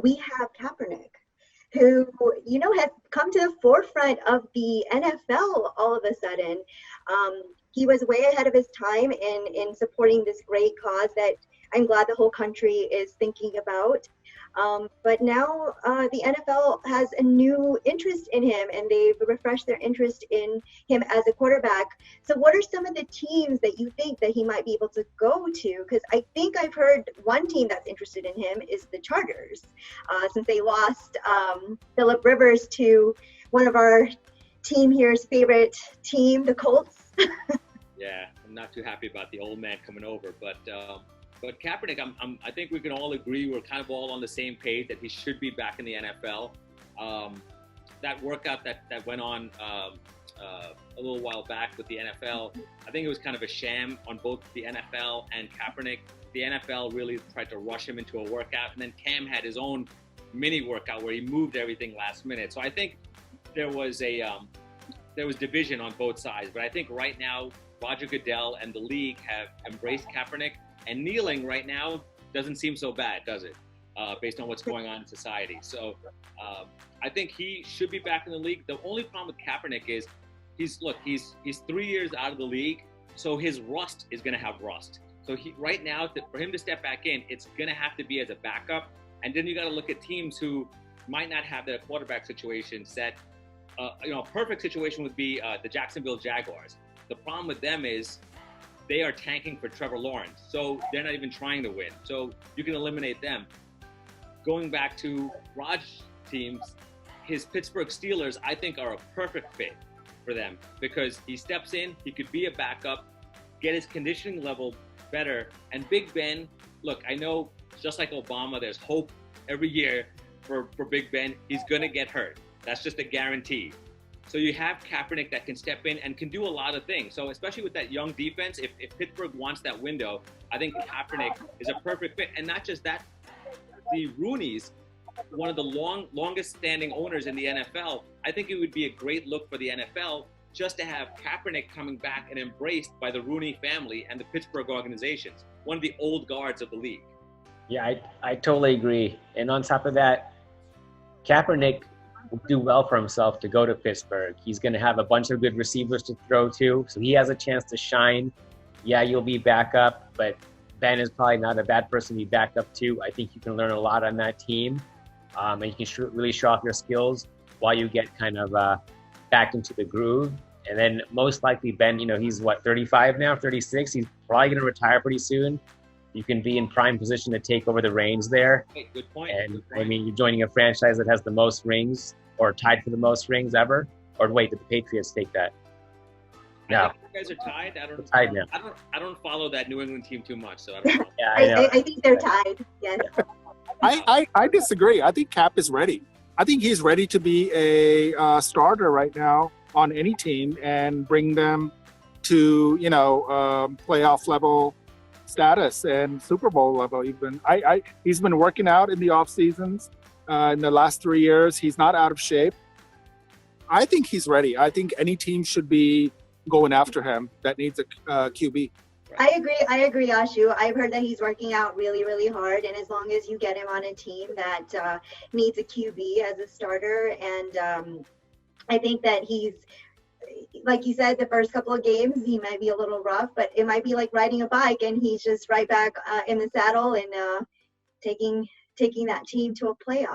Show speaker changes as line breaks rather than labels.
we have Kaepernick, who, has come to the forefront of the NFL all of a sudden. He was way ahead of his time in supporting this great cause that I'm glad the whole country is thinking about. But now the NFL has a new interest in him, and they've refreshed their interest in him as a quarterback. So what are some of the teams that you think that he might be able to go to? Because I think I've heard one team that's interested in him is the Chargers, since they lost Phillip Rivers to one of our team here's favorite team, the Colts.
Yeah, I'm not too happy about the old man coming over, but Kaepernick, I think we can all agree we're kind of all on the same page that he should be back in the NFL. That workout that went on a little while back with the NFL, I think it was kind of a sham on both the NFL and Kaepernick. The NFL really tried to rush him into a workout, and then Cam had his own mini workout where he moved everything last minute. So I think there was division on both sides, but I think right now Roger Goodell and the league have embraced Kaepernick. And kneeling right now doesn't seem so bad, does it? Based on what's going on in society. So I think he should be back in the league. The only problem with Kaepernick is he's 3 years out of the league, so his rust is going to have rust. So right now, for him to step back in, it's going to have to be as a backup. And then you got to look at teams who might not have their quarterback situation set. A perfect situation would be the Jacksonville Jaguars. The problem with them is they are tanking for Trevor Lawrence, so they're not even trying to win. So you can eliminate them. Going back to Raj's teams, his Pittsburgh Steelers, I think, are a perfect fit for them because he steps in, he could be a backup, get his conditioning level better. And Big Ben, look, I know just like Obama, there's hope every year for Big Ben. He's going to get hurt. That's just a guarantee. So you have Kaepernick that can step in and can do a lot of things. So especially with that young defense, if Pittsburgh wants that window, I think Kaepernick is a perfect fit. And not just that, the Rooneys, one of the longest standing owners in the NFL, I think it would be a great look for the NFL just to have Kaepernick coming back and embraced by the Rooney family and the Pittsburgh organizations, one of the old guards of the league.
Yeah, I totally agree. And on top of that, Kaepernick will do well for himself to go to Pittsburgh. He's going to have a bunch of good receivers to throw to, so he has a chance to shine. Yeah, you'll be back up, but Ben is probably not a bad person to be back up to. I think you can learn a lot on that team, and you can really show off your skills while you get kind of back into the groove. And then most likely Ben, he's 35 now, 36. He's probably going to retire pretty soon. You can be in prime position to take over the reins there.
Hey, good point.
And
good point.
I mean, you're joining a franchise that has the most rings or tied for the most rings ever. Or wait, did the Patriots take that? No.
I think you guys are tied.
They're tied now.
I don't follow that New England team too much, so I don't know.
Yeah, I know.
I think they're tied. Yes.
I disagree. I think Cap is ready. I think he's ready to be a starter right now on any team and bring them to playoff level status and Super Bowl level even. He's been working out in the off seasons in the last 3 years. He's not out of shape. I think he's ready. I think any team should be going after him that needs a QB.
I agree, Ashu. I've heard that he's working out really, really hard, and as long as you get him on a team that needs a QB as a starter, and I think that he's, like you said, the first couple of games, he might be a little rough, but it might be like riding a bike, and he's just right back in the saddle and taking that team to a playoff.